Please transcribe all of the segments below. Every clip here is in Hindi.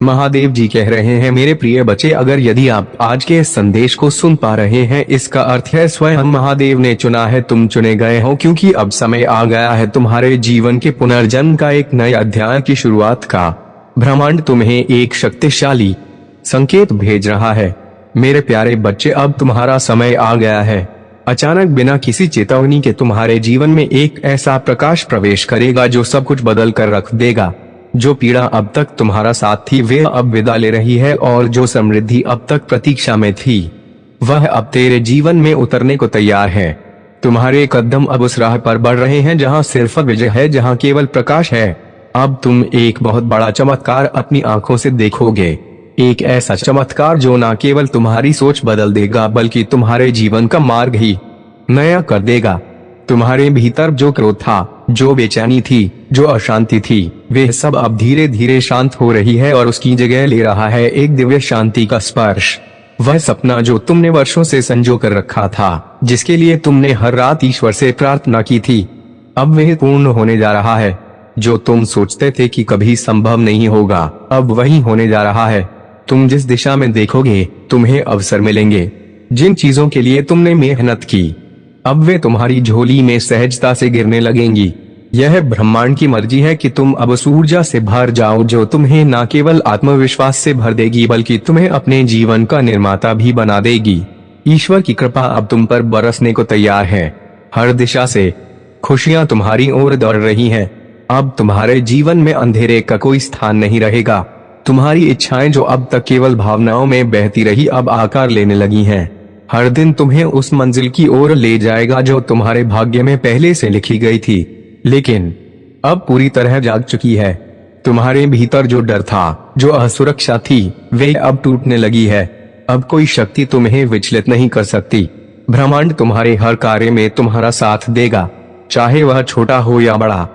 महादेव जी कह रहे हैं, मेरे प्रिय बच्चे, अगर यदि आप आज के इस संदेश को सुन पा रहे हैं, इसका अर्थ है स्वयं महादेव ने चुना है, तुम चुने गए हो, क्योंकि अब समय आ गया है तुम्हारे जीवन के पुनर्जन्म का, एक नए अध्याय की शुरुआत का। ब्रह्मांड तुम्हें एक शक्तिशाली संकेत भेज रहा है। मेरे प्यारे बच्चे, अब तुम्हारा समय आ गया है। अचानक बिना किसी चेतावनी के तुम्हारे जीवन में एक ऐसा प्रकाश प्रवेश करेगा जो सब कुछ बदल कर रख देगा। जो पीड़ा अब तक तुम्हारा साथ थी वे अब विदा ले रही है, और जो समृद्धि अब तक प्रतीक्षा में थी वह अब तेरे जीवन में उतरने को तैयार है। तुम्हारे कदम अब उस राह पर बढ़ रहे हैं जहां सिर्फ विजय है, जहां केवल प्रकाश है। अब तुम एक बहुत बड़ा चमत्कार अपनी आंखों से देखोगे, एक ऐसा चमत्कार जो न केवल तुम्हारी सोच बदल देगा बल्कि तुम्हारे जीवन का मार्ग ही नया कर देगा। तुम्हारे भीतर जो क्रोध था, जो बेचैनी थी, जो अशांति थी, वे सब अब धीरे धीरे शांत हो रही है और उसकी जगह ले रहा है एक दिव्य शांति का स्पर्श। वह सपना जो तुमने वर्षों से संजो कर रखा था, जिसके लिए तुमने हर रात ईश्वर से प्रार्थना की थी, अब वह पूर्ण होने जा रहा है। जो तुम सोचते थे कि कभी संभव नहीं होगा, अब वही होने जा रहा है। तुम जिस दिशा में देखोगे तुम्हें अवसर मिलेंगे। जिन चीजों के लिए तुमने मेहनत की, अब वे तुम्हारी झोली में सहजता से गिरने लगेंगी। यह ब्रह्मांड की मर्जी है कि तुम अब उस ऊर्जा से भर जाओ जो तुम्हें न केवल आत्मविश्वास से भर देगी बल्कि तुम्हें अपने जीवन का निर्माता भी बना देगी। ईश्वर की कृपा अब तुम पर बरसने को तैयार है। हर दिशा से खुशियां तुम्हारी ओर दौड़ रही हैं। अब तुम्हारे जीवन में अंधेरे का कोई स्थान नहीं रहेगा। तुम्हारी इच्छाएं जो अब तक केवल भावनाओं में बहती रही अब आकार लेने लगी हैं। हर दिन तुम्हें उस मंजिल की ओर ले जाएगा जो तुम्हारे भाग्य में पहले से लिखी गई थी, लेकिन अब पूरी तरह जाग चुकी है। तुम्हारे भीतर जो डर था, जो असुरक्षा थी, वे अब टूटने लगी है। अब कोई शक्ति तुम्हें विचलित नहीं कर सकती। ब्रह्मांड तुम्हारे हर कार्य में तुम्हारा साथ देगा, चाहे वह छोटा हो या बड़ा,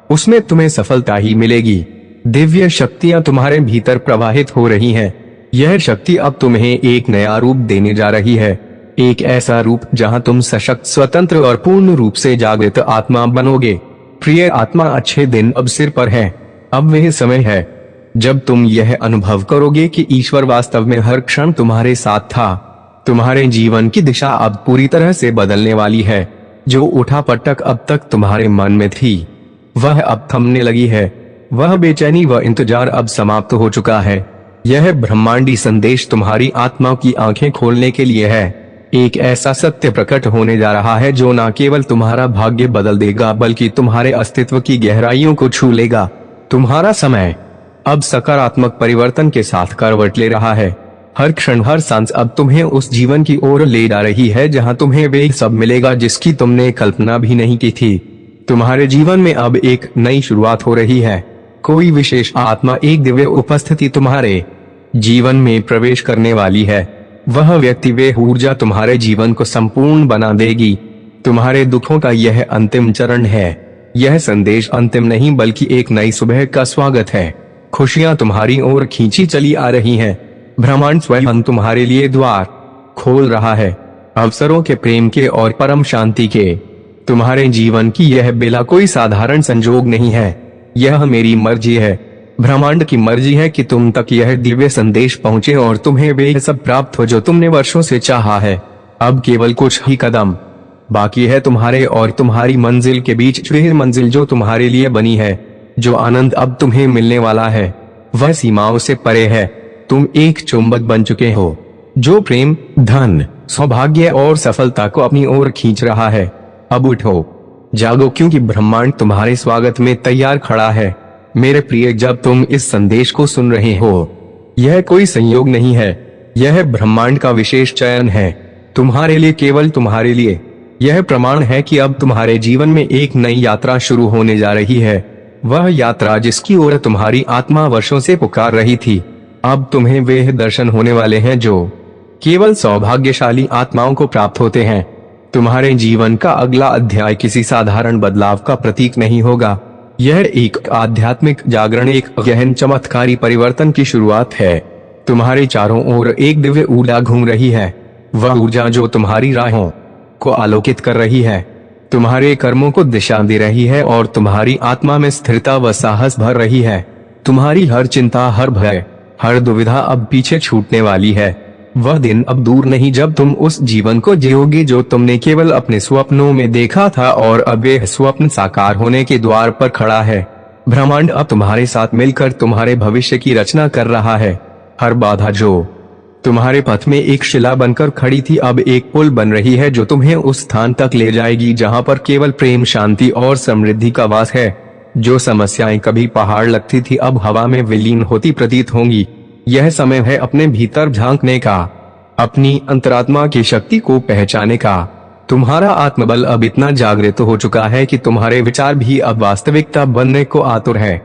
उसमें तुम्हें सफलता ही मिलेगी। दिव्य शक्तियां तुम्हारे भीतर प्रवाहित हो रही हैं। यह शक्ति अब तुम्हें एक नया रूप देने जा रही है, एक ऐसा रूप जहां तुम सशक्त, स्वतंत्र और पूर्ण रूप से जागृत आत्मा बनोगे। प्रिय आत्मा, अच्छे दिन अब सिर पर है। अब वह समय है जब तुम यह अनुभव करोगे कि ईश्वर वास्तव में हर क्षण तुम्हारे साथ था। तुम्हारे जीवन की दिशा अब पूरी तरह से बदलने वाली है। जो उठापटक अब तक तुम्हारे मन में थी वह अब थमने लगी है। वह बेचैनी व इंतजार अब समाप्त हो चुका है। यह ब्रह्मांडी संदेश तुम्हारी आत्मा की आंखें खोलने के लिए है। एक ऐसा सत्य प्रकट होने जा रहा है जो न केवल तुम्हारा भाग्य बदल देगा बल्कि तुम्हारे अस्तित्व की गहराइयों को छू लेगा। तुम्हारा समय अब सकारात्मक परिवर्तन के साथ करवट ले रहा है। हर क्षण, हर सांस अब तुम्हें उस जीवन की ओर ले जा रही है जहां तुम्हें वे सब मिलेगा जिसकी तुमने कल्पना भी नहीं की थी। तुम्हारे जीवन में अब एक नई शुरुआत हो रही है। कोई विशेष आत्मा, एक दिव्य उपस्थिति तुम्हारे जीवन में प्रवेश करने वाली है। वह व्यक्ति, वे ऊर्जा तुम्हारे जीवन को संपूर्ण बना देगी। तुम्हारे दुखों का यह अंतिम चरण है। यह संदेश अंतिम नहीं बल्कि एक नई सुबह का स्वागत है। खुशियां तुम्हारी ओर खींची चली आ रही हैं। ब्रह्मांड स्वयं तुम्हारे लिए द्वार खोल रहा है, अवसरों के, प्रेम के और परम शांति के। तुम्हारे जीवन की यह बेला कोई साधारण संजोग नहीं है। यह मेरी मर्जी है, ब्रह्मांड की मर्जी है कि तुम तक यह दिव्य संदेश पहुंचे और तुम्हें वे सब प्राप्त हो जो तुमने वर्षों से चाहा है। अब केवल कुछ ही कदम बाकी है तुम्हारे और तुम्हारी मंजिल के बीच। वह मंजिल जो तुम्हारे लिए बनी है, जो आनंद अब तुम्हें मिलने वाला है, वह सीमाओं से परे है। तुम एक चुंबक बन चुके हो जो प्रेम, धन, सौभाग्य और सफलता को अपनी ओर खींच रहा है। अब उठो, जागो, क्योंकि ब्रह्मांड तुम्हारे स्वागत में तैयार खड़ा है। मेरे प्रिय, जब तुम इस संदेश को सुन रहे हो, यह कोई संयोग नहीं है, यह ब्रह्मांड का विशेष चयन है तुम्हारे लिए, केवल तुम्हारे लिए। यह प्रमाण है कि अब तुम्हारे जीवन में एक नई यात्रा शुरू होने जा रही है। वह यात्रा जिसकी ओर तुम्हारी आत्मा वर्षों से पुकार रही थी, अब तुम्हें वे दर्शन होने वाले हैं जो केवल सौभाग्यशाली आत्माओं को प्राप्त होते हैं। तुम्हारे जीवन का अगला अध्याय किसी साधारण बदलाव का प्रतीक नहीं होगा। यह एक आध्यात्मिक जागरण, एक गहन चमत्कारी परिवर्तन की शुरुआत है। तुम्हारे चारों ओर एक दिव्य ऊर्जा घूम रही है, वह ऊर्जा जो तुम्हारी राहों को आलोकित कर रही है, तुम्हारे कर्मों को दिशा दे रही है और तुम्हारी आत्मा में स्थिरता व साहस भर रही है। तुम्हारी हर चिंता, हर भय, हर दुविधा अब पीछे छूटने वाली है। वह दिन अब दूर नहीं जब तुम उस जीवन को जियोगे जो तुमने केवल अपने स्वप्नों में देखा था, और अब यह स्वप्न साकार होने के द्वार पर खड़ा है। ब्रह्मांड अब तुम्हारे साथ मिलकर तुम्हारे भविष्य की रचना कर रहा है। हर बाधा जो तुम्हारे पथ में एक शिला बनकर खड़ी थी अब एक पुल बन रही है जो तुम्हें उस स्थान तक ले जाएगी जहां पर केवल प्रेम, शांति और समृद्धि का वास है। जो समस्याएं कभी पहाड़ लगती थी अब हवा में विलीन होती प्रतीत होंगी। यह समय है अपने भीतर झांकने का, अपनी अंतरात्मा की शक्ति को पहचानने का। तुम्हारा आत्मबल अब इतना जागृत हो चुका है कि तुम्हारे विचार भी अब वास्तविकता बनने को आतुर है।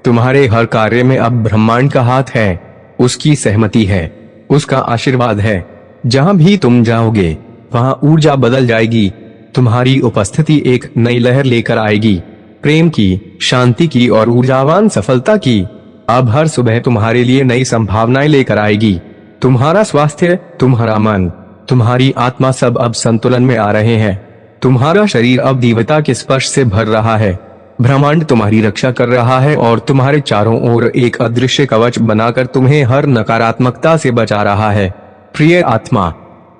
तुम्हारे हर कार्य में अब ब्रह्मांड का हाथ है, उसकी सहमति है, उसका आशीर्वाद है। जहां भी तुम जाओगे वहां ऊर्जा बदल जाएगी। तुम्हारी उपस्थिति एक नई लहर लेकर आएगी, प्रेम की, शांति की और ऊर्जावान सफलता की। अब हर सुबह तुम्हारे लिए नई संभावनाएं लेकर आएगी। तुम्हारा स्वास्थ्य, तुम्हारा मन, तुम्हारी आत्मा सब अब संतुलन में आ रहे हैं। तुम्हारा शरीर अब दिव्यता के स्पर्श से भर रहा है। ब्रह्मांड तुम्हारी रक्षा कर रहा है और तुम्हारे चारों ओर एक अदृश्य कवच बनाकर तुम्हें हर नकारात्मकता से बचा रहा है। प्रिय आत्मा,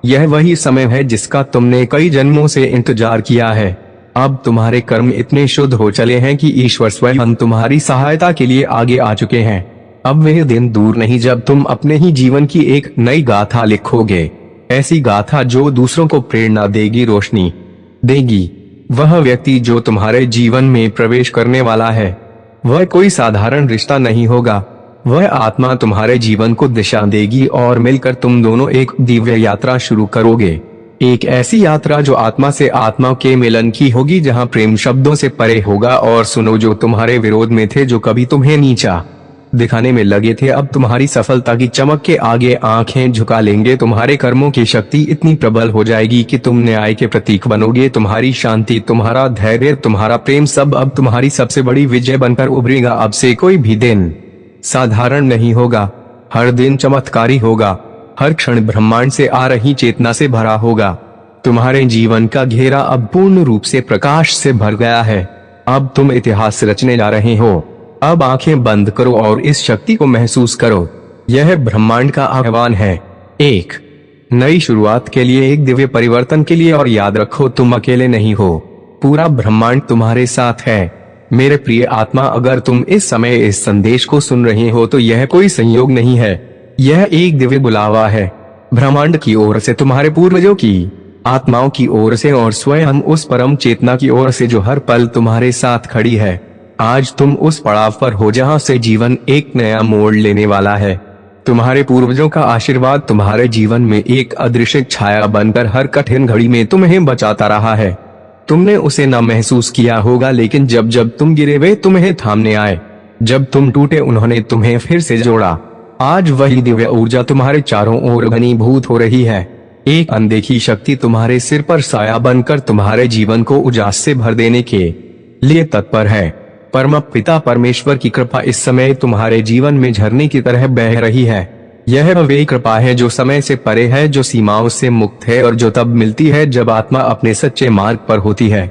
यह वही समय है जिसका तुमने कई जन्मों से इंतजार किया है। अब तुम्हारे कर्म इतने शुद्ध हो चले हैं कि ईश्वर स्वयं तुम्हारी सहायता के लिए आगे आ चुके हैं। अब वह दिन दूर नहीं जब तुम अपने ही जीवन की एक नई गाथा लिखोगे, ऐसी गाथा जो दूसरों को प्रेरणा देगी, रोशनी देगी। वह व्यक्ति जो तुम्हारे जीवन में प्रवेश करने वाला है वह कोई साधारण रिश्ता नहीं होगा। वह आत्मा तुम्हारे जीवन को दिशा देगी और मिलकर तुम दोनों एक दिव्य यात्रा शुरू करोगे। एक ऐसी यात्रा जो आत्मा से आत्मा के मिलन की होगी, जहां प्रेम शब्दों से परे होगा। और सुनो, जो तुम्हारे विरोध में थे, जो कभी तुम्हें नीचा दिखाने में लगे थे, अब तुम्हारी सफलता की चमक के आगे आंखें झुका लेंगे। तुम्हारे कर्मों की शक्ति इतनी प्रबल हो जाएगी कि तुम न्याय के प्रतीक बनोगे। तुम्हारी शांति, तुम्हारा धैर्य, तुम्हारा प्रेम सब अब तुम्हारी सबसे बड़ी विजय बनकर उभरेगा। अब से कोई भी दिन साधारण नहीं होगा, हर दिन चमत्कारी होगा, हर क्षण ब्रह्मांड से आ रही चेतना से भरा होगा। तुम्हारे जीवन का घेरा अब पूर्ण रूप से प्रकाश से भर गया है। अब तुम इतिहास रचने जा रहे हो। अब आंखें बंद करो और इस शक्ति को महसूस करो। यह ब्रह्मांड का आह्वान है, एक नई शुरुआत के लिए, एक दिव्य परिवर्तन के लिए। और याद रखो, तुम अकेले नहीं हो, पूरा ब्रह्मांड तुम्हारे साथ है। मेरे प्रिय आत्मा, अगर तुम इस समय इस संदेश को सुन रहे हो तो यह कोई संयोग नहीं है, यह एक दिव्य बुलावा है। ब्रह्मांड की ओर से, तुम्हारे पूर्वजों की आत्माओं की ओर से और स्वयं उस परम चेतना की ओर से जो हर पल तुम्हारे साथ खड़ी है। आज तुम उस पड़ाव पर हो जहां से जीवन एक नया मोड़ लेने वाला है। तुम्हारे पूर्वजों का आशीर्वाद तुम्हारे जीवन में एक अदृश्य छाया बनकर हर कठिन घड़ी में तुम्हें बचाता रहा है। तुमने उसे न महसूस किया होगा, लेकिन जब जब तुम गिरे वे तुम्हें थामने आए, जब तुम टूटे उन्होंने तुम्हें फिर से जोड़ा। आज वही दिव्य ऊर्जा तुम्हारे चारों ओर घनीभूत हो रही है। एक अनदेखी शक्ति तुम्हारे सिर पर साया बनकर तुम्हारे जीवन को उजास से भर देने के लिए तत्पर है। परम पिता परमेश्वर की कृपा इस समय तुम्हारे जीवन में झरने की तरह बह रही है। यह वे कृपा है जो समय से परे है, जो सीमाओं से मुक्त है और जो तब मिलती है जब आत्मा अपने सच्चे मार्ग पर होती है।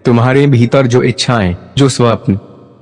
तुम्हारे भीतर जो इच्छाएं, जो स्वप्न,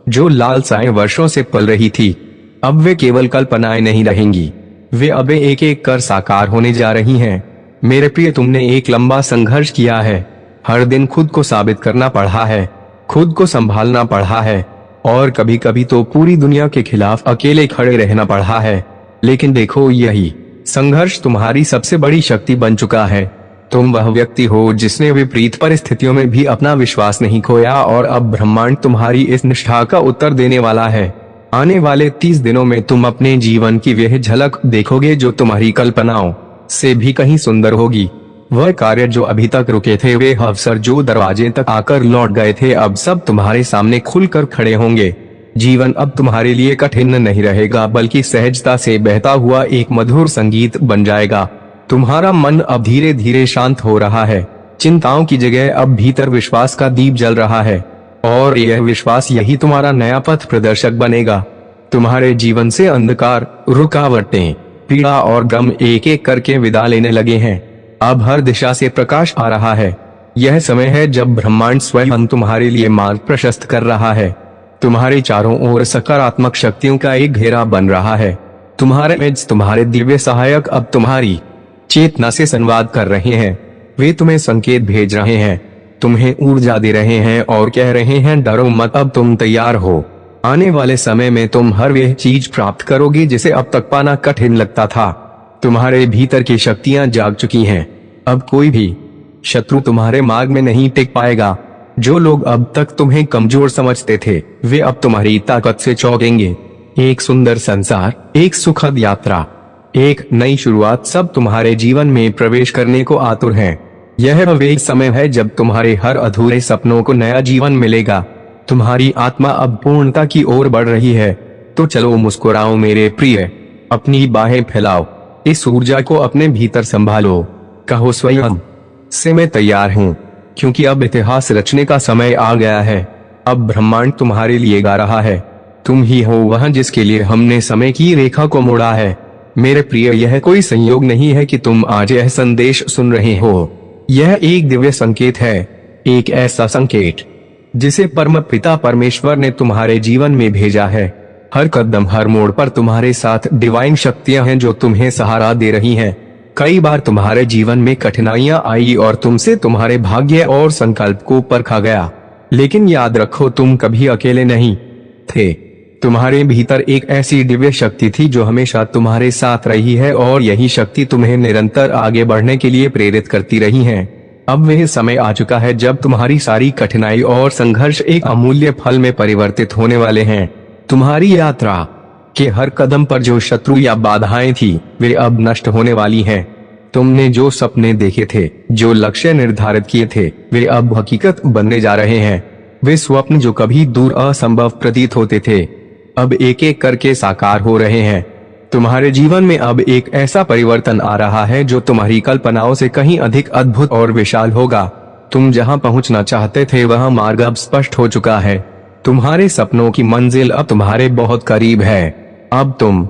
जो लालसाएं वर्षों से पल रही थी, अब वे केवल कल्पनाएं नहीं रहेंगी, वे अब एक एक कर साकार होने जा रही हैं। मेरे प्रिय, तुमने एक लंबा संघर्ष किया है। हर दिन खुद को साबित करना पड़ा है, खुद को संभालना पड़ा है और कभी कभी तो पूरी दुनिया के खिलाफ अकेले खड़े रहना पड़ा है। लेकिन देखो, यही संघर्ष तुम्हारी सबसे बड़ी शक्ति बन चुका है। तुम वह व्यक्ति हो जिसने विपरीत परिस्थितियों में भी अपना विश्वास नहीं खोया और अब ब्रह्मांड तुम्हारी इस निष्ठा का उत्तर देने वाला है। आने वाले 30 दिनों में तुम अपने जीवन की वह झलक देखोगे जो तुम्हारी कल्पनाओं से भी कहीं सुंदर होगी। वह कार्य जो अभी तक रुके थे, वे अवसर जो दरवाजे तक आकर लौट गए थे, अब सब तुम्हारे सामने खुलकर खड़े होंगे। जीवन अब तुम्हारे लिए कठिन नहीं रहेगा, बल्कि सहजता से बहता हुआ एक मधुर संगीत बन जाएगा। तुम्हारा मन अब धीरे धीरे शांत हो रहा है। चिंताओं की जगह अब भीतर विश्वास का दीप जल रहा है और यह विश्वास यही तुम्हारा नया पथ प्रदर्शक बनेगा। तुम्हारे जीवन से अंधकार, रुकावटें, पीड़ा और गम एक एक करके विदा लेने लगे हैं। अब हर दिशा से प्रकाश आ रहा है। यह समय है जब ब्रह्मांड स्वयं तुम्हारे लिए मार्ग प्रशस्त कर रहा है। तुम्हारे चारों ओर सकारात्मक शक्तियों का एक घेरा बन रहा है। तुम्हारे मेज, तुम्हारे दिव्य सहायक अब तुम्हारी चेतना से संवाद कर रहे हैं। वे तुम्हें संकेत भेज रहे हैं, तुम्हें ऊर्जा दे रहे हैं और कह रहे हैं डरो मत, अब तुम तैयार हो। आने वाले समय में तुम हर वह चीज प्राप्त करोगे जिसे अब तक पाना कठिन लगता था। तुम्हारे भीतर की शक्तियां जाग चुकी हैं। अब कोई भी शत्रु तुम्हारे मार्ग में नहीं टिक पाएगा। जो लोग अब तक तुम्हें कमजोर समझते थे, वे अब तुम्हारी ताकत से चौंकेंगे। एक सुंदर संसार, एक सुखद यात्रा, एक नई शुरुआत सब तुम्हारे जीवन में प्रवेश करने को आतुर हैं। यह वे समय है जब तुम्हारे हर अधूरे सपनों को नया जीवन मिलेगा। तुम्हारी आत्मा अब पूर्णता की ओर बढ़ रही है। तो चलो मुस्कुराओ मेरे प्रिय, अपनी बाहें फैलाओ, इस ऊर्जा को अपने भीतर संभालो। कहो स्वयं से मैं तैयार हूँ, क्योंकि अब इतिहास रचने का समय आ गया है। अब ब्रह्मांड तुम्हारे लिए गा रहा है। तुम ही हो वह जिसके लिए हमने समय की रेखा को मोड़ा है। मेरे प्रिय, यह कोई संयोग नहीं है कि तुम आज यह संदेश सुन रहे हो। यह एक दिव्य संकेत है, एक ऐसा संकेत जिसे परम पिता परमेश्वर ने तुम्हारे जीवन में भेजा है। हर कदम, हर मोड़ पर तुम्हारे साथ डिवाइन शक्तियां हैं जो तुम्हें सहारा दे रही हैं। कई बार तुम्हारे जीवन में कठिनाइयां आई और तुमसे तुम्हारे भाग्य और संकल्प को परखा गया, लेकिन याद रखो तुम कभी अकेले नहीं थे। तुम्हारे भीतर एक ऐसी दिव्य शक्ति थी जो हमेशा तुम्हारे साथ रही है और यही शक्ति तुम्हें निरंतर आगे बढ़ने के लिए प्रेरित करती रही है। अब वह समय आ चुका है जब तुम्हारी सारी कठिनाई और संघर्ष एक अमूल्य फल में परिवर्तित होने वाले हैं। तुम्हारी यात्रा के हर कदम पर जो शत्रु या बाधाएं थी, वे अब नष्ट होने वाली हैं। तुमने जो सपने देखे थे, जो लक्ष्य निर्धारित किए थे, वे अब हकीकत बनने जा रहे हैं। वे स्वप्न जो कभी दूर असंभव प्रतीत होते थे, अब एक एक करके साकार हो रहे हैं। तुम्हारे जीवन में अब एक ऐसा परिवर्तन आ रहा है जो तुम्हारी कल्पनाओं से कहीं अधिक अद्भुत और विशाल होगा। तुम जहां पहुंचना चाहते थे वहां मार्ग अब स्पष्ट हो चुका है। तुम्हारे सपनों की मंजिल अब तुम्हारे बहुत करीब है। अब तुम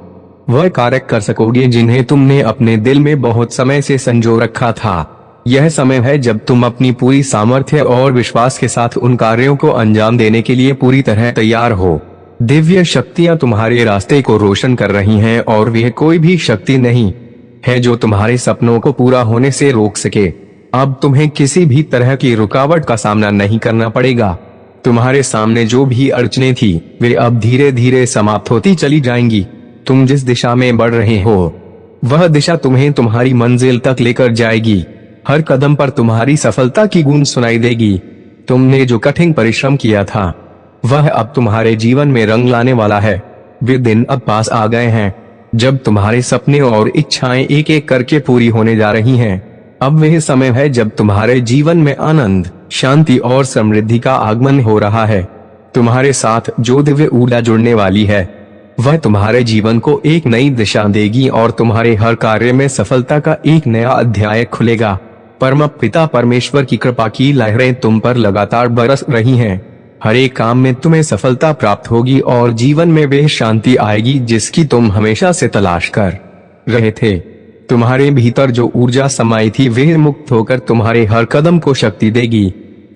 वह कार्य कर सकोगे जिन्हें तुमने अपने दिल में बहुत समय से संजो रखा था। यह समय है जब तुम अपनी पूरी सामर्थ्य और विश्वास के साथ उन कार्यों को अंजाम देने के लिए पूरी तरह तैयार हो। दिव्य शक्तियां तुम्हारे रास्ते को रोशन कर रही हैं और वह कोई भी शक्ति नहीं है जो तुम्हारे सपनों को पूरा होने से रोक सके। अब तुम्हें किसी भी तरह की रुकावट का सामना नहीं करना पड़ेगा। तुम्हारे सामने जो भी अड़चने थी, वे अब धीरे धीरे समाप्त होती चली जाएंगी। तुम जिस दिशा में बढ़ रहे हो, वह दिशा तुम्हें तुम्हारी मंजिल तक लेकर जाएगी। हर कदम पर तुम्हारी सफलता की गूंज सुनाई देगी। तुमने जो कठिन परिश्रम किया था, वह अब तुम्हारे जीवन में रंग लाने वाला है। वे दिन अब पास आ गए हैं जब तुम्हारे सपने और इच्छाएं एक एक करके पूरी होने जा रही हैं। अब वह समय है जब तुम्हारे जीवन में आनंद, शांति और समृद्धि का आगमन हो रहा है। तुम्हारे साथ जो दिव्य ऊर्जा जुड़ने वाली है, वह तुम्हारे जीवन को एक नई दिशा देगी और तुम्हारे हर कार्य में सफलता का एक नया अध्याय खुलेगा। परम पिता परमेश्वर की कृपा की लहरें तुम पर लगातार बरस रही हैं। हर एक काम में तुम्हें सफलता प्राप्त होगी और जीवन में वह शांति आएगी जिसकी तुम हमेशा से तलाश कर रहे थे। तुम्हारे भीतर जो ऊर्जा समाई थी, वह मुक्त होकर तुम्हारे हर कदम को शक्ति देगी।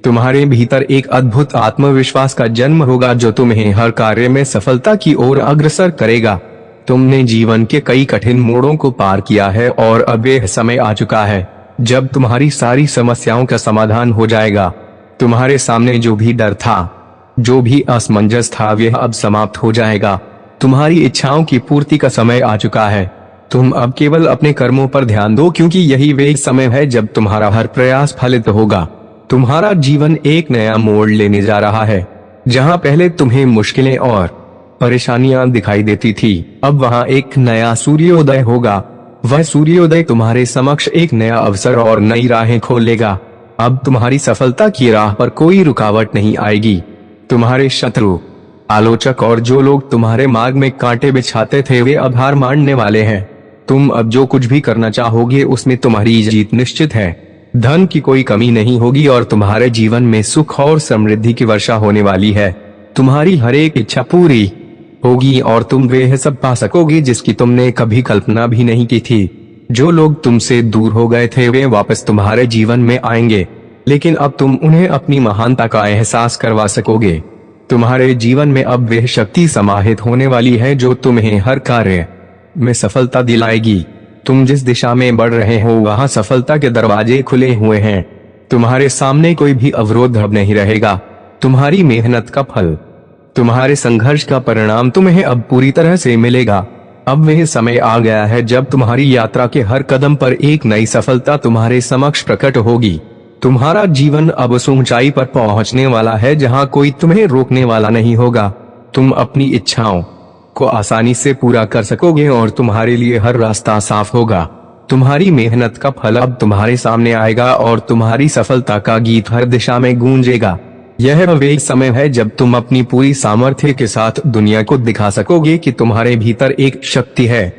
तुम्हारे भीतर एक अद्भुत आत्मविश्वास का जन्म होगा जो तुम्हें हर कार्य में सफलता की ओर अग्रसर करेगा। तुमने जीवन के कई कठिन मोड़ों को पार किया है और अब यह समय आ चुका है जब तुम्हारी सारी समस्याओं का समाधान हो जाएगा। तुम्हारे सामने जो भी डर था, जो भी असमंजस था, वह अब समाप्त हो जाएगा। तुम्हारी इच्छाओं की पूर्ति का समय आ चुका है। तुम अब केवल अपने कर्मों पर ध्यान दो, क्योंकि यही वे समय है जब तुम्हारा हर प्रयास फलित होगा। तुम्हारा जीवन एक नया मोड़ लेने जा रहा है। जहां पहले तुम्हें मुश्किलें और परेशानियां दिखाई देती थी, अब वहां एक नया सूर्योदय होगा। वह सूर्योदय तुम्हारे समक्ष एक नया अवसर और नई राहें खोलेगा। अब तुम्हारी सफलता की राह पर कोई रुकावट नहीं आएगी। तुम्हारे शत्रु, आलोचक और जो लोग तुम्हारे मार्ग में कांटे बिछाते थे, वे अब हार मानने वाले हैं। तुम अब जो कुछ भी करना चाहोगे उसमें तुम्हारी जीत निश्चित है। धन की कोई कमी नहीं होगी और तुम्हारे जीवन में सुख और समृद्धि की वर्षा होने वाली है। तुम्हारी हर एक इच्छा पूरी होगी और तुम वह सब पा सकोगे जिसकी तुमने कभी कल्पना भी नहीं की थी। जो लोग तुमसे दूर हो गए थे, वे वापस तुम्हारे जीवन में आएंगे, लेकिन अब तुम उन्हें अपनी महानता का एहसास करवा सकोगे। तुम्हारे जीवन में अब वह शक्ति समाहित होने वाली है जो तुम्हें हर कार्य में सफलता दिलाएगी। तुम जिस दिशा में बढ़ रहे हो वहां सफलता के दरवाजे खुले हुए हैं। तुम्हारे सामने कोई भी अवरोध अब नहीं रहेगा। तुम्हारी मेहनत का फल, तुम्हारे संघर्ष का परिणाम तुम्हें अब पूरी तरह से मिलेगा। अब वह समय आ गया है जब तुम्हारी यात्रा के हर कदम पर एक नई सफलता तुम्हारे समक्ष प्रकट होगी। तुम्हारा जीवन अब उस ऊंचाई पर पहुंचने वाला है जहां कोई तुम्हें रोकने वाला नहीं होगा। तुम अपनी इच्छाओं को आसानी से पूरा कर सकोगे और तुम्हारे लिए हर रास्ता साफ होगा। तुम्हारी मेहनत का फल अब तुम्हारे सामने आएगा और तुम्हारी सफलता का गीत हर दिशा में गूंजेगा। यह वह समय है जब तुम अपनी पूरी सामर्थ्य के साथ दुनिया को दिखा सकोगे कि तुम्हारे भीतर एक शक्ति है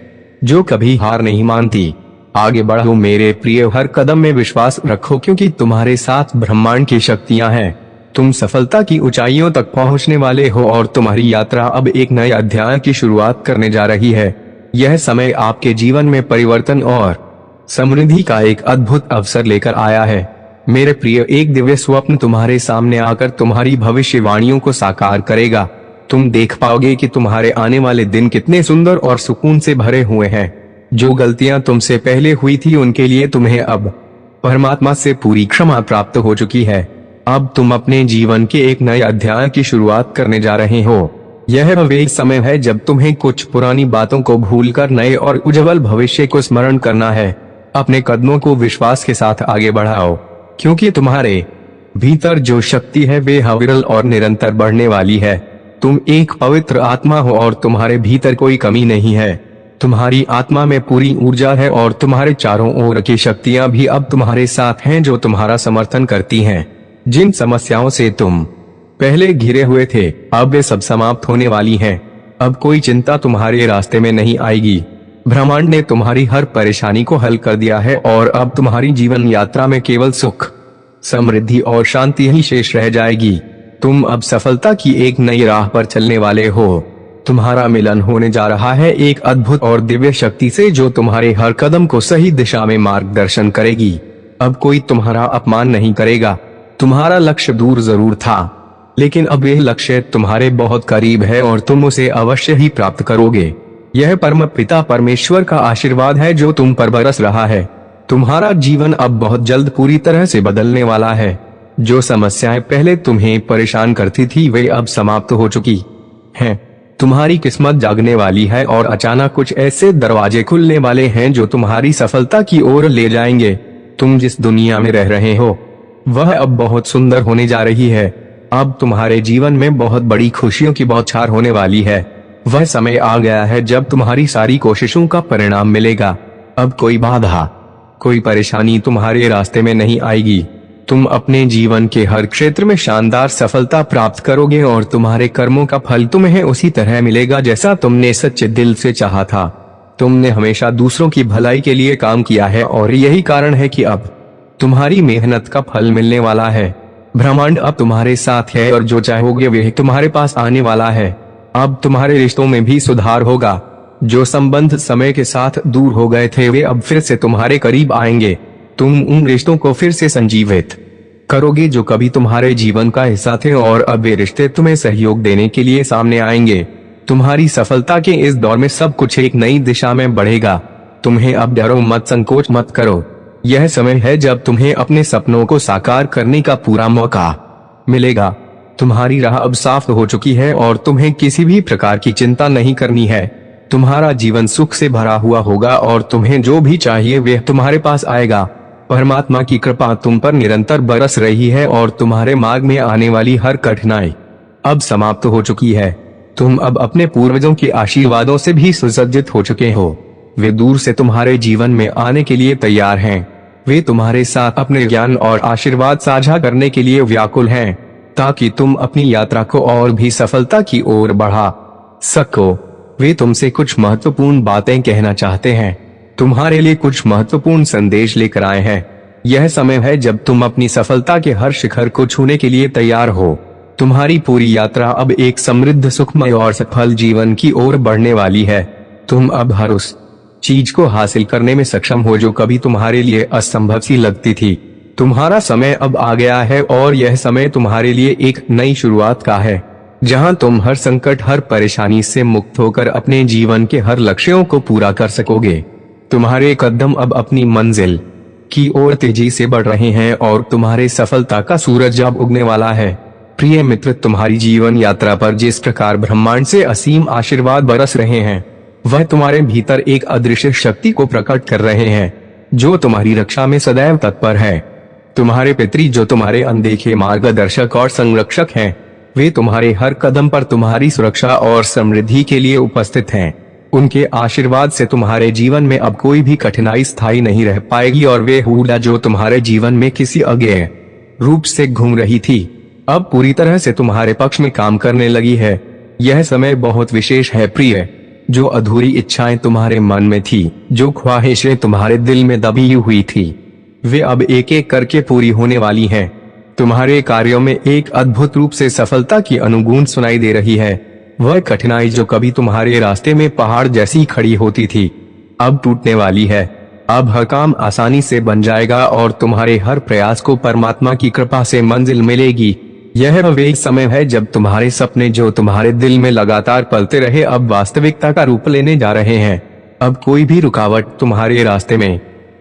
जो कभी हार नहीं मानती। आगे बढ़ो मेरे प्रिय, हर कदम में विश्वास रखो क्योंकि तुम्हारे साथ ब्रह्मांड की शक्तियां हैं। तुम सफलता की ऊंचाइयों तक पहुंचने वाले हो और तुम्हारी यात्रा अब एक नए अध्याय की शुरुआत करने जा रही है। यह समय आपके जीवन में परिवर्तन और समृद्धि का एक अद्भुत अवसर लेकर आया है। मेरे प्रिय, एक दिव्य स्वप्न तुम्हारे सामने आकर तुम्हारी भविष्यवाणियों को साकार करेगा। तुम देख पाओगे कि तुम्हारे आने वाले दिन कितने सुंदर और सुकून से भरे हुए हैं। जो गलतियां तुमसे पहले हुई थी उनके लिए तुम्हें अब परमात्मा से पूरी क्षमा प्राप्त हो चुकी है। अब तुम अपने जीवन के एक नए अध्याय की शुरुआत करने जा रहे हो। यह वह समय है जब तुम्हें कुछ पुरानी बातों को भूलकर नए और उज्जवल भविष्य को स्मरण करना है। अपने कदमों को विश्वास के साथ आगे बढ़ाओ क्योंकि तुम्हारे भीतर जो शक्ति है वे अविरल और निरंतर बढ़ने वाली है। तुम एक पवित्र आत्मा हो और तुम्हारे भीतर कोई कमी नहीं है। तुम्हारी आत्मा में पूरी ऊर्जा है और तुम्हारे चारों ओर की शक्तियां भी अब तुम्हारे साथ हैं जो तुम्हारा समर्थन करती हैं। जिन समस्याओं से तुम पहले घिरे हुए थे अब वे सब समाप्त होने वाली हैं। अब कोई चिंता तुम्हारे रास्ते में नहीं आएगी। ब्रह्मांड ने तुम्हारी हर परेशानी को हल कर दिया है और अब तुम्हारी जीवन यात्रा में केवल सुख, समृद्धि और शांति ही शेष रह जाएगी। तुम अब सफलता की एक नई राह पर चलने वाले हो। तुम्हारा मिलन होने जा रहा है एक अद्भुत और दिव्य शक्ति से जो तुम्हारे हर कदम को सही दिशा में मार्गदर्शन करेगी। अब कोई तुम्हारा अपमान नहीं करेगा। तुम्हारा लक्ष्य दूर जरूर था लेकिन अब यह लक्ष्य तुम्हारे बहुत करीब है और तुम उसे अवश्य ही प्राप्त करोगे। यह परम पिता परमेश्वर का आशीर्वाद है जो तुम पर बरस रहा है। तुम्हारा जीवन अब बहुत जल्द पूरी तरह से बदलने वाला है। जो समस्याएं पहले तुम्हें परेशान करती थी वे अब समाप्त हो चुकी हैं। तुम्हारी किस्मत जागने वाली है और अचानक कुछ ऐसे दरवाजे खुलने वाले हैं जो तुम्हारी सफलता की ओर ले जाएंगे। तुम जिस दुनिया में रह रहे हो वह अब बहुत सुंदर होने जा रही है। अब तुम्हारे जीवन में बहुत बड़ी खुशियों की बौछार होने वाली है। वह समय आ गया है जब तुम्हारी सारी कोशिशों का परिणाम मिलेगा। अब कोई बाधा, कोई परेशानी तुम्हारे रास्ते में नहीं आएगी। तुम अपने जीवन के हर क्षेत्र में शानदार सफलता प्राप्त करोगे और तुम्हारे कर्मों का फल तुम्हें उसी तरह मिलेगा जैसा तुमने सच्चे दिल से चाहा था। तुमने हमेशा दूसरों की भलाई के लिए काम किया है और यही कारण है कि अब तुम्हारी मेहनत का फल मिलने वाला है। ब्रह्मांड अब तुम्हारे साथ है और जो चाहोगे वह तुम्हारे पास आने वाला है। अब तुम्हारे रिश्तों में भी सुधार होगा। जो संबंध समय के साथ दूर हो गए थे वे अब फिर से तुम्हारे करीब आएंगे। तुम उन रिश्तों को फिर से संजीवित करोगे जो कभी तुम्हारे जीवन का हिस्सा थे और अब वे रिश्ते तुम्हें सहयोग देने के लिए सामने आएंगे। तुम्हारी सफलता के इस दौर में सब कुछ एक नई दिशा में बढ़ेगा। तुम्हें अब डरो मत, संकोच मत करो। यह समय है जब तुम्हें अपने सपनों को साकार करने का पूरा मौका मिलेगा। तुम्हारी राह अब साफ हो चुकी है और तुम्हें किसी भी प्रकार की चिंता नहीं करनी है। तुम्हारा जीवन सुख से भरा हुआ होगा और तुम्हें जो भी चाहिए वह तुम्हारे पास आएगा। परमात्मा की कृपा तुम पर निरंतर बरस रही है और तुम्हारे मार्ग में आने वाली हर कठिनाई अब समाप्त हो चुकी है। तुम अब अपने पूर्वजों के आशीर्वादों से भी सुसज्जित हो चुके हो। वे दूर से तुम्हारे जीवन में आने के लिए तैयार हैं। वे तुम्हारे साथ अपने ज्ञान और आशीर्वाद साझा करने के लिए व्याकुल हैं, ताकि तुम अपनी यात्रा को और भी सफलता की ओर बढ़ा सको। वे तुमसे कुछ महत्वपूर्ण बातें कहना चाहते हैं। तुम्हारे लिए कुछ महत्वपूर्ण संदेश लेकर आए हैं। यह समय है जब तुम अपनी सफलता के हर शिखर को छूने के लिए तैयार हो। तुम्हारी पूरी यात्रा अब एक समृद्ध, सुखमय और सफल जीवन की ओर बढ़ने वाली है। तुम अब हर उस चीज को हासिल करने में सक्षम हो जो कभी तुम्हारे लिए असंभव सी लगती थी। तुम्हारा समय अब आ गया है और यह समय तुम्हारे लिए एक नई शुरुआत का है। जहां तुम हर संकट हर परेशानी से मुक्त होकर अपने जीवन के हर लक्ष्यों को पूरा कर सकोगे। तुम्हारे कदम अब अपनी मंजिल की ओर तेजी से बढ़ रहे हैं और तुम्हारे सफलता का सूरज अब उगने वाला है। प्रिय मित्र, तुम्हारी जीवन यात्रा पर जिस प्रकार ब्रह्मांड से असीम आशीर्वाद बरस रहे हैं, वह तुम्हारे भीतर एक अदृश्य शक्ति को प्रकट कर रहे हैं जो तुम्हारी रक्षा में सदैव तत्पर है। तुम्हारे पितृ जो तुम्हारे अनदेखे मार्गदर्शक और संरक्षक हैं, वे तुम्हारे हर कदम पर तुम्हारी सुरक्षा और समृद्धि के लिए उपस्थित हैं। उनके आशीर्वाद से तुम्हारे जीवन में अब कोई भी कठिनाई स्थायी नहीं रह पाएगी और वे ऊर्जा जो तुम्हारे जीवन में किसी अज्ञेय रूप से घूम रही थी, अब पूरी तरह से तुम्हारे पक्ष में काम करने लगी है। यह समय बहुत विशेष है प्रिय। जो अधूरी इच्छाएं तुम्हारे मन में थी, जो ख्वाहिशें तुम्हारे दिल में दबी हुई थी, वे अब एक एक करके पूरी होने वाली हैं। तुम्हारे कार्यों में एक अद्भुत रूप से सफलता की अनुगूंज सुनाई दे रही है। वह कठिनाई जो कभी तुम्हारे रास्ते में पहाड़ जैसी खड़ी होती थी, अब टूटने वाली है। अब हर काम आसानी से बन जाएगा और तुम्हारे हर प्रयास को परमात्मा की कृपा से मंजिल मिलेगी। यह वही समय है जब तुम्हारे सपने जो तुम्हारे दिल में लगातार पलते रहे, अब वास्तविकता का रूप लेने जा रहे हैं। अब कोई भी रुकावट तुम्हारे रास्ते में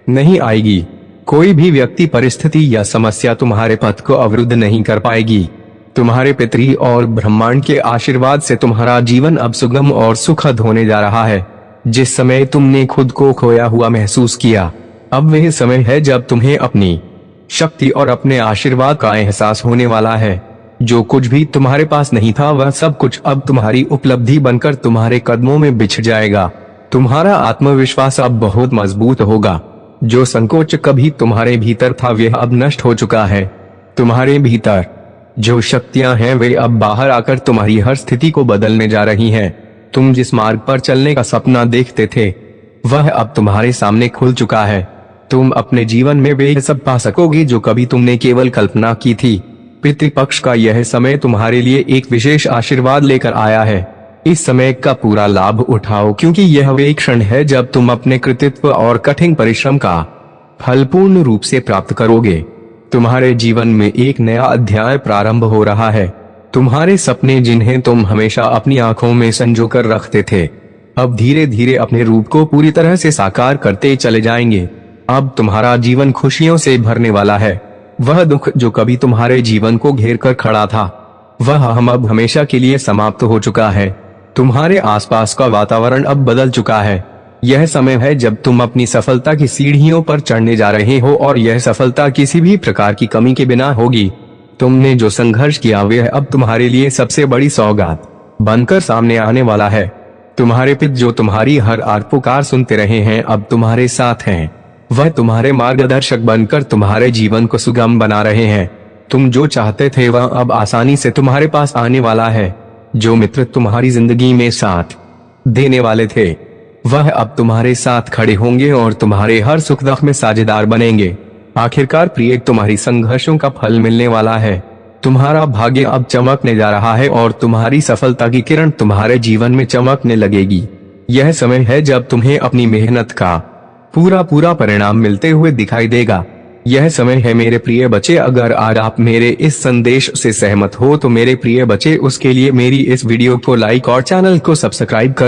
नहीं आएगी। कोई भी व्यक्ति, परिस्थिति या समस्या तुम्हारे पथ को अवरुद्ध नहीं कर पाएगी। तुम्हारे पितृ और ब्रह्मांड के आशीर्वाद से तुम्हारा जीवन अब सुगम और सुखद होने जा रहा है। जिस समय तुमने खुद को खोया हुआ महसूस किया, अब वह समय है जब तुम्हें अपनी शक्ति और अपने आशीर्वाद का एहसास होने वाला है। जो कुछ भी तुम्हारे पास नहीं था, वह सब कुछ अब तुम्हारी उपलब्धि बनकर तुम्हारे कदमों में बिछ जाएगा। तुम्हारा आत्मविश्वास अब बहुत मजबूत होगा। जो संकोच कभी तुम्हारे भीतर था, वह अब नष्ट हो चुका है। तुम्हारे भीतर जो शक्तियां हैं, वे अब बाहर आकर तुम्हारी हर स्थिति को बदलने जा रही हैं। तुम जिस मार्ग पर चलने का सपना देखते थे, वह अब तुम्हारे सामने खुल चुका है। तुम अपने जीवन में वे सब पा सकोगे जो कभी तुमने केवल कल्पना की थी। पितृपक्ष का यह समय तुम्हारे लिए एक विशेष आशीर्वाद लेकर आया है। इस समय का पूरा लाभ उठाओ, क्योंकि यह वे क्षण है जब तुम अपने कृतित्व और कठिन परिश्रम का फल पूर्ण रूप से प्राप्त करोगे। तुम्हारे जीवन में एक नया अध्याय प्रारंभ हो रहा है। तुम्हारे सपने, जिन्हें तुम हमेशा अपनी आंखों में संजो कर रखते थे, अब धीरे धीरे अपने रूप को पूरी तरह से साकार करते चले जाएंगे। अब तुम्हारा जीवन खुशियों से भरने वाला है। वह दुख जो कभी तुम्हारे जीवन को घेर कर खड़ा था, वह अब हमेशा के लिए समाप्त हो चुका है। तुम्हारे आसपास का वातावरण अब बदल चुका है। यह समय है जब तुम अपनी सफलता की सीढ़ियों पर चढ़ने जा रहे हो और यह सफलता किसी भी प्रकार की कमी के बिना होगी। तुमने जो संघर्ष किया, वह अब तुम्हारे लिए सबसे बड़ी सौगात बनकर सामने आने वाला है। तुम्हारे पिता जो तुम्हारी हर आर्त पुकार सुनते रहे हैं, अब तुम्हारे साथ हैं। वह तुम्हारे मार्गदर्शक बनकर तुम्हारे जीवन को सुगम बना रहे हैं। तुम जो चाहते थे, वह अब आसानी से तुम्हारे पास आने वाला है। जो मित्र तुम्हारी जिंदगी में साथ देने वाले थे, वह अब तुम्हारे साथ खड़े होंगे और तुम्हारे हर सुख दुख में साझेदार बनेंगे। आखिरकार प्रिय, तुम्हारी संघर्षों का फल मिलने वाला है। तुम्हारा भाग्य अब चमकने जा रहा है और तुम्हारी सफलता की किरण तुम्हारे जीवन में चमकने लगेगी। यह समय है जब तुम्हें अपनी मेहनत का पूरा परिणाम मिलते हुए दिखाई देगा। यह समय है मेरे प्रिय बच्चे, अगर आज आप मेरे इस संदेश से सहमत हो तो मेरे प्रिय बच्चे, उसके लिए मेरी इस वीडियो को लाइक और चैनल को सब्सक्राइब कर